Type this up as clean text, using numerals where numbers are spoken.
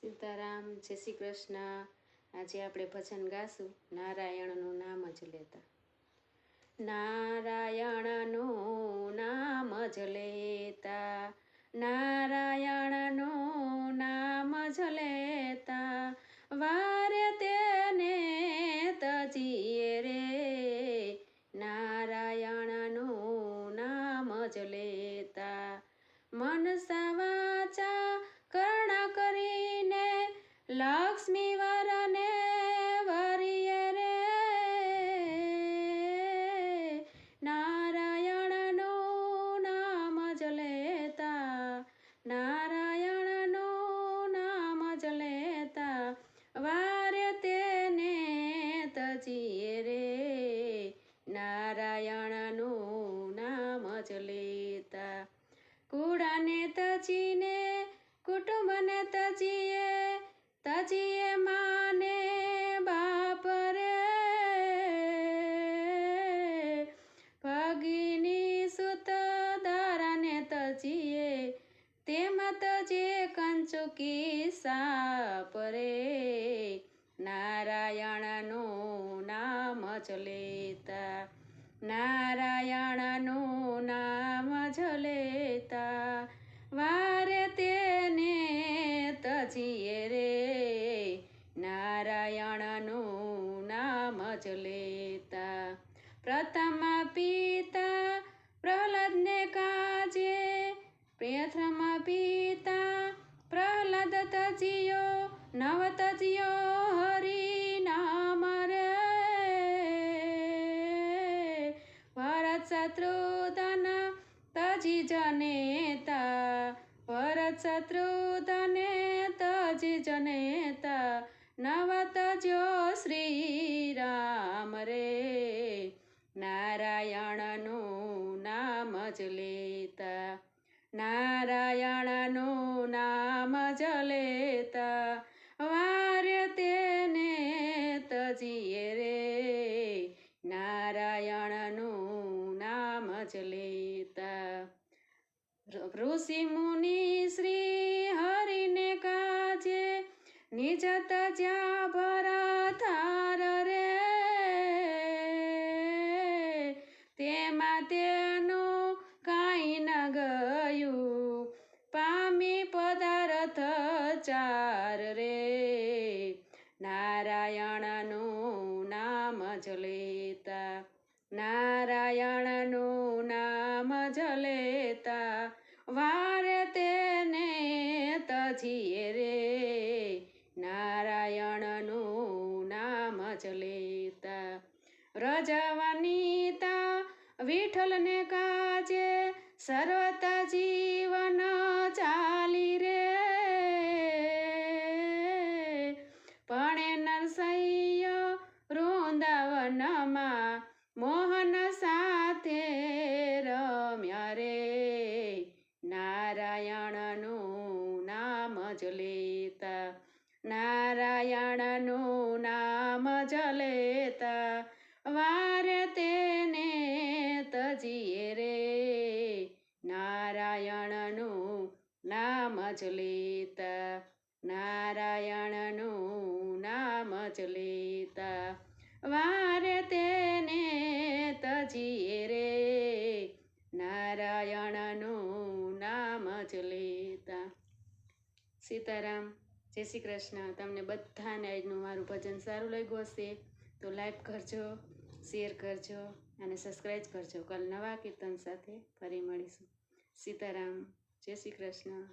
સીતારામ, જય શ્રી કૃષ્ણ। આજે આપણે ભજન ગાશું નારાયણનું નામ જ લેતા। નારાયણનું નામ જ લેતા, નારાયણનું નામ જ લેતા, વારે તેને તજીએ રે। નારાયણનું નામ જ લેતા, મનસા વાચા કર્ણા કરીને લક્ષ્મી વરને વરીએ રે। નારાયણનું નામ જ લેતા, નારાયણનું નામ જ લેતા, વારે તેને તજીએ રે। નારાયણનું નામ જ લેતા, કુળાને તજીને કુટુંબને તજીએ, તજીએ માને બાપ રે। ભગીની સુત દારાને તજીએ, તેમાં તજે કંચુકી સાપ રે। નારાયણનું નામ જ લેતા, નારાયણનું નામ જ લેતા, વારે તેને તજીએ રે। નારાયણનું નામ જ લેતા, પ્રથમ પિતા પ્રહલાદને કાજે, પ્રથમ પિતા પ્રહલાદ તજ્યો, નવ તજ્યો હરિ નામ રે। ભરત શત્રુઘ્ન તજી જનેતા, ભરત શત્રુઘ્ને તજી જનેતા, નવ તજ્યો શ્રી રામ રે। નારાયણનું નામ જ લેતા, નારાયણનું નામ જ લેતા, વારે તેને તજીએ રે। નારાયણનું નામ જ લેતા, ઋષિ મુનિ શ્રી હરિને કાજે, નિજ તજ્યા ભરતાર રે। તેમાં તેનું કાંઈ ન ગયું, પામી પદાર્થ ચાર રે। નારાયણનું નામ જ લેતા, નારાયણનું નામ જ લેતા, વારે તેને તજીએ રે। નારાયણનું નામ જ લેતા, વ્રજવનિતા વિઠ્ઠલને કાજે, સર્વત જીવન ચાલી રે। પણે નરસૈયો વૃંદાવનમાં, મોહન સાથે રમ્યા રે। નારાયણનું નામ જ લેતા, નારાયણનું નામ જ લેતા, વારે તેને તજીએ રે। નારાયણનું નામ જ લેતા, નારાયણનું નામ જ લેતા, વારે તેને તજીએ રે। નારાયણનું નામ જ લેતા। સીતારામ, જય શ્રી કૃષ્ણ। તમને બધાને આજનું મારું ભજન સારું લાગ્યું હશે તો લાઈક કરજો, શેર કરજો અને સબસ્ક્રાઈબ કરજો। કાલ નવા કીર્તન સાથે ફરી મળીશું। સીતારામ, જય શ્રી કૃષ્ણ।